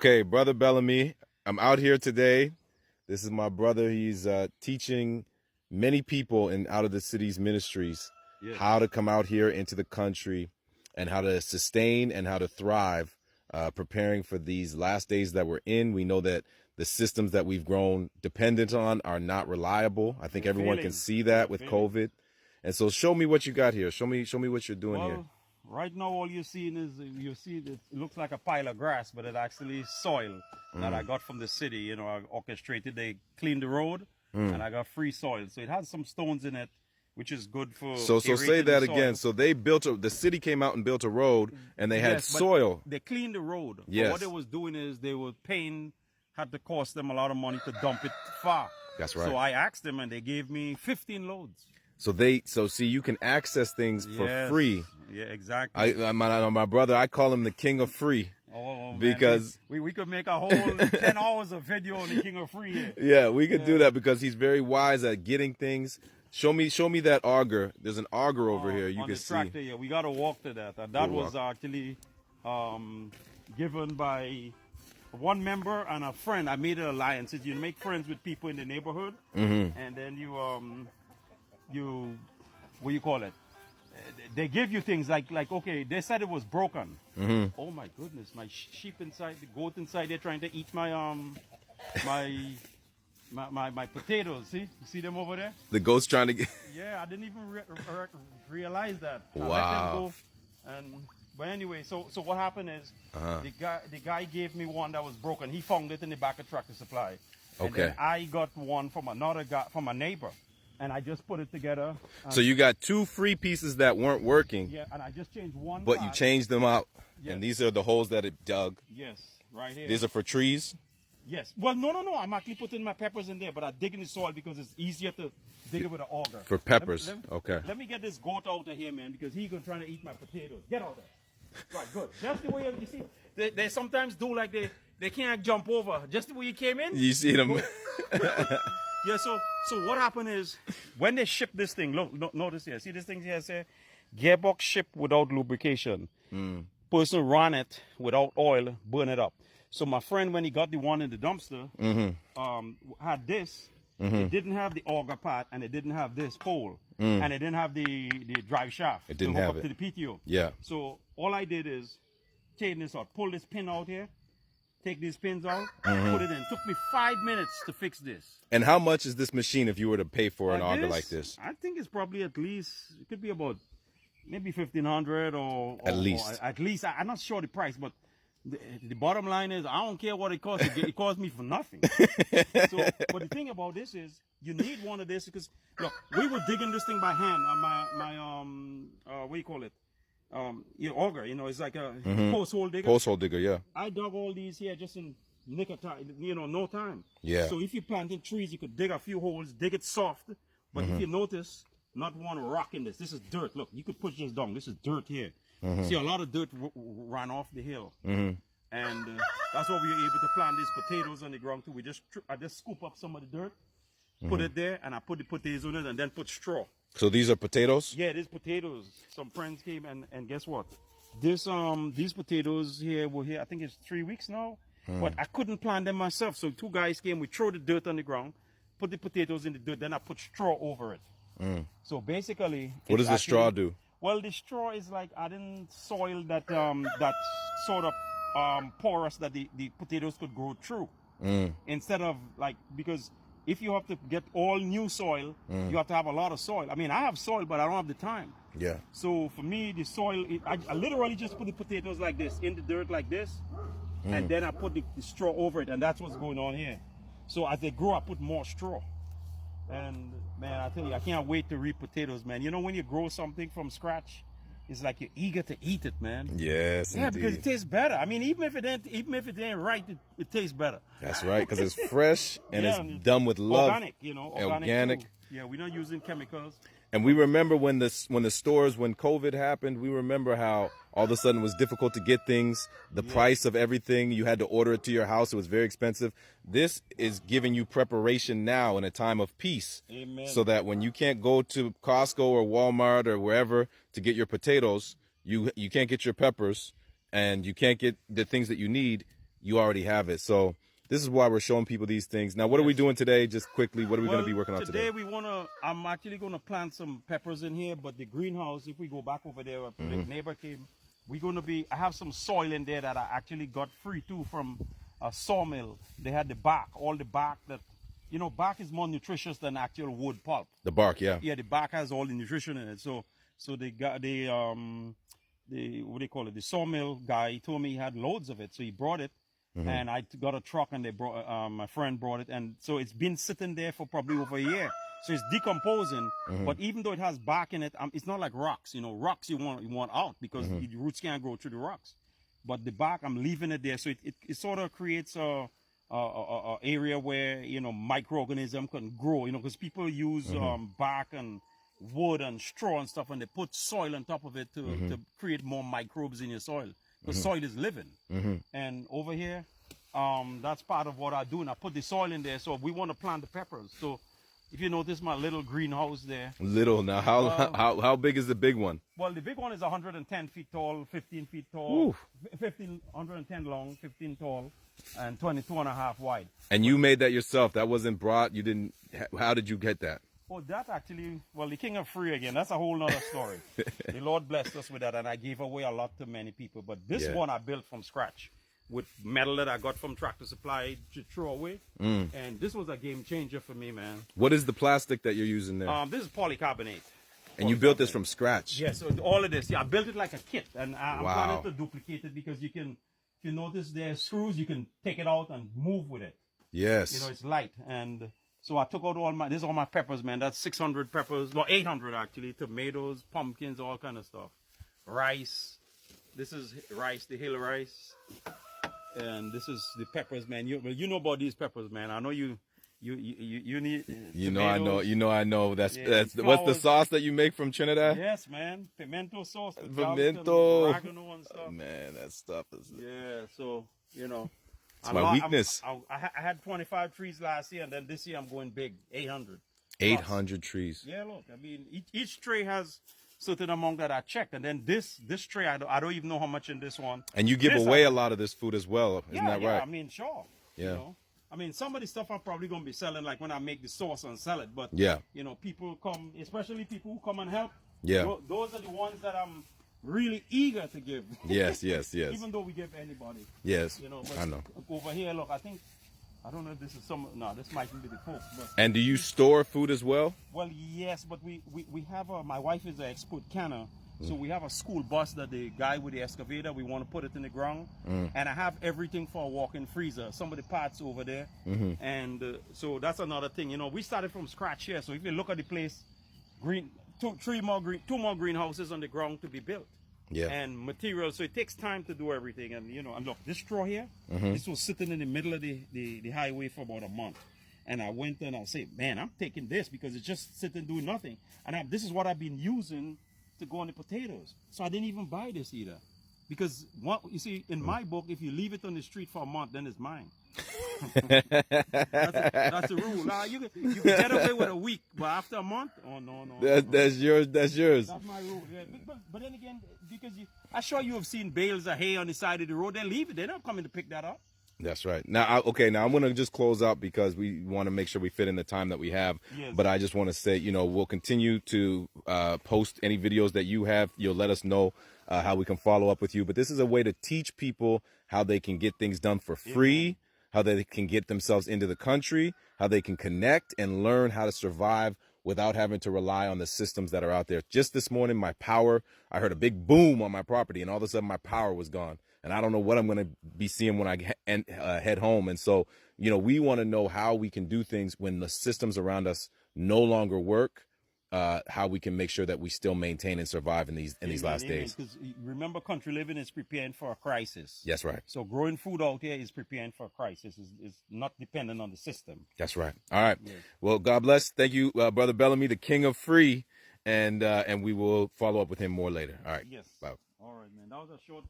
Okay, Brother Bellamy, I'm out here today. This is my brother. He's teaching many people in out of the city's ministries how to come out here into the country and how to sustain and how to thrive, preparing for these last days that we're in. We know that the systems that we've grown dependent on are not reliable. I think everyone can see that with COVID. And so show me what you got here. Show me what you're doing here. Right now, all you're seeing is it looks like a pile of grass, but it actually is soil that I got from the city. You know, I orchestrated. They cleaned the road, and I got free soil. So it has some stones in it, which is good for. So say that again. So they built the city came out and built a road, and they had soil. They cleaned the road. Yes. But what they was doing is they were had to cost them a lot of money to dump it far. That's right. So I asked them, and they gave me 15 loads. So see, you can access things for free. Yeah, exactly. My brother, I call him the king of free. Oh, because man, we could make a whole 10 hours of video on the king of free here. Yeah, we could do that because he's very wise at getting things. Show me that auger. There's an auger over here. You on can the tractor, see. Yeah, we got to walk to that. And that was actually given by one member and a friend. I made an alliance. You make friends with people in the neighborhood, and then you what do you call it? They give you things like okay, they said it was broken. Oh my goodness, my sheep inside, the goat inside, they're trying to eat my my potatoes. See, you see them over there? The goat's trying to get. Yeah, I didn't even realize that. Wow. I let them go, but anyway, so what happened is the guy gave me one that was broken. He found it in the back of Tractor Supply. And Okay. then I got one from another guy, from a neighbor, and I just put it together. So you got two free pieces that weren't working. Yeah, and I just changed one. But you changed them out, Yes. and these are the holes that it dug. Yes, right here. These are for trees. Yes. Well, no. I'm actually putting my peppers in there, but I dig in the soil because it's easier to dig it with an auger. For peppers. Okay. Okay. Let me get this goat out of here, man, because he's gonna try to eat my potatoes. Get out there. Right, good. Just the way you see. They sometimes do like they can't jump over. Just the way you came in. You see them. Yeah. So what happened is when they ship this thing. Look, notice here. See this thing here say, gearbox shipped without lubrication. Person ran it without oil, burn it up. So my friend, when he got the one in the dumpster, had this. It didn't have the auger part, and it didn't have this pole, and it didn't have the drive shaft. It didn't to hook have up it. to the PTO. Yeah. So all I did is take this out, pull this pin out here, take these pins out, put it in. It took me 5 minutes to fix this. And how much is this machine if you were to pay for an auger like this? I think it's probably at least, it could be about maybe 1,500 or At least. At least, I'm not sure the price, but the bottom line is I don't care what it costs. It costs me for nothing. So, but the thing about this is you need one of this because look, we were digging this thing by hand on my what do you call it? Your auger. You know, it's like a post hole digger. Post hole digger, yeah. I dug all these here just in nick of time. You know, no time. Yeah. So if you planted trees, you could dig a few holes, dig it soft. But if you notice, not one rock in this. This is dirt. Look, you could push this down. This is dirt here. See, a lot of dirt ran off the hill, and that's why we were able to plant these potatoes on the ground too. I just scoop up some of the dirt, put it there, and I put the potatoes on it, and then put straw. So these are potatoes? Yeah, these potatoes. Some friends came and guess what? These potatoes here were here. I think it's 3 weeks now, but I couldn't plant them myself. So two guys came. We throw the dirt on the ground, put the potatoes in the dirt, then I put straw over it. So basically, What does the straw do? Well, the straw is like adding soil that that sort of porous that the potatoes could grow through. Instead of like, because if you have to get all new soil, you have to have a lot of soil. I mean, I have soil, but I don't have the time. Yeah. So for me, the soil, I literally just put the potatoes like this in the dirt like this, and then I put the straw over it, and that's what's going on here. So as they grow, I put more straw. And man, I tell you, I can't wait to reap potatoes, man. You know, when you grow something from scratch, it's like you're eager to eat it, man. Yes, Yeah, indeed. because it tastes better. I mean, even if it ain't right, it tastes better. That's right, because it's fresh and Yeah, it's done with love. Organic, you know, Organic. too. Yeah, we're not using chemicals. And we remember when the stores, when COVID happened, we remember how all of a sudden it was difficult to get things, the price of everything, you had to order it to your house, it was very expensive. This is giving you preparation now in a time of peace. Amen. So that when you can't go to Costco or Walmart or wherever to get your potatoes, you can't get your peppers, and you can't get the things that you need, you already have it. So this is why we're showing people these things. Now, what are we doing today? Just quickly, what are we going to be working on today? I'm actually going to plant some peppers in here, but the greenhouse, if we go back over there, the neighbor came, I have some soil in there that I actually got free too from a sawmill. They had the bark, all the bark that, bark is more nutritious than actual wood pulp. The bark, yeah. Yeah, the bark has all the nutrition in it. So they got what do they call it? The sawmill guy, he told me he had loads of it. So he brought it. And I got a truck and they brought, my friend brought it. And so it's been sitting there for probably over a year. So it's decomposing, but even though it has bark in it, it's not like rocks. Rocks you want out because the roots can't grow through the rocks. But the bark, I'm leaving it there. So it sort of creates a area where, microorganism can grow, because people use bark and wood and straw and stuff, and they put soil on top of it to create more microbes in your soil. The soil is living. And over here, that's part of what I do. And I put the soil in there. So we want to plant the peppers. So if you notice my little greenhouse there. Little. Now, how big is the big one? Well, the big one is 110 feet tall, 15 feet tall, 110 long, 15 tall, and 22 and a half wide. And you made that yourself? That wasn't brought? You didn't? How did you get that? Oh, that actually, well, the King of Free again, that's a whole nother story. The Lord blessed us with that, and I gave away a lot to many people. But this one I built from scratch with metal that I got from Tractor Supply to throw away. And this was a game changer for me, man. What is the plastic that you're using there? This is polycarbonate. And you built this from scratch? Yes, so all of this. Yeah, I built it like a kit, and I'm planning to duplicate it because you can, if you notice there's screws, you can take it out and move with it. Yes. It's light. And so I took out this is all my peppers, man. That's 600 peppers, well, 800 actually. Tomatoes, pumpkins, all kind of stuff. Rice. This is rice, the hill rice. And this is the peppers, man. You know about these peppers, man. I know you need. I know. That's what's the sauce that you make from Trinidad? Yes, man. Pimento sauce. Pimento. Oregano and stuff. Oh, man, that stuff is. Yeah, so it's my weakness. I had 25 trees last year, and then this year I'm going big, 800. 800 trees. Yeah, look. I mean, each tray has certain amount that I checked, and then this tray, I don't even know how much in this one. And you give away a lot of this food as well, isn't that right? I mean, sure. Yeah. I mean, some of the stuff I'm probably going to be selling, like when I make the sauce and sell it. But, people come, especially people who come and help. Yeah. Those are the ones that I'm really eager to give. Yes. Even though we give anybody. Yes, but I know. Over here, look, I don't know if this is this might be the Coke. But and do you store food as well? Well, yes, but we have my wife is an expert canner. So we have a school bus that the guy with the excavator, we want to put it in the ground. And I have everything for a walk-in freezer. Some of the parts over there. And so that's another thing. We started from scratch here. So if you look at the place, two more greenhouses on the ground to be built. Yeah. And materials. So it takes time to do everything. And, and look, this straw here, this was sitting in the middle of the highway for about a month. And I went and I said, man, I'm taking this because it's just sitting doing nothing. And this is what I've been using to go on the potatoes. So I didn't even buy this either. Because, you see, in my book, if you leave it on the street for a month, then it's mine. That's the rule. Now, you can get away with a week, but after a month, oh, no. That's yours. That's my rule. Yeah. But then again, because I'm sure you have seen bales of hay on the side of the road. They leave it. They're not coming to pick that up. That's right. Now, now I'm going to just close out because we want to make sure we fit in the time that we have. Yes. But I just want to say, we'll continue to post any videos that you have. You'll let us know how we can follow up with you. But this is a way to teach people how they can get things done for free, how they can get themselves into the country, how they can connect and learn how to survive without having to rely on the systems that are out there. Just this morning, I heard a big boom on my property, and all of a sudden my power was gone. And I don't know what I'm going to be seeing when I head home. And so, we want to know how we can do things when the systems around us no longer work, how we can make sure that we still maintain and survive in these last days. Because remember, country living is preparing for a crisis. That's right. So growing food out here is preparing for a crisis. It's not dependent on the system. That's right. All right. Yes. Well, God bless. Thank you, Brother Bellamy, the King of Free. And we will follow up with him more later. All right. Yes. Bye. All right, man. That was a short...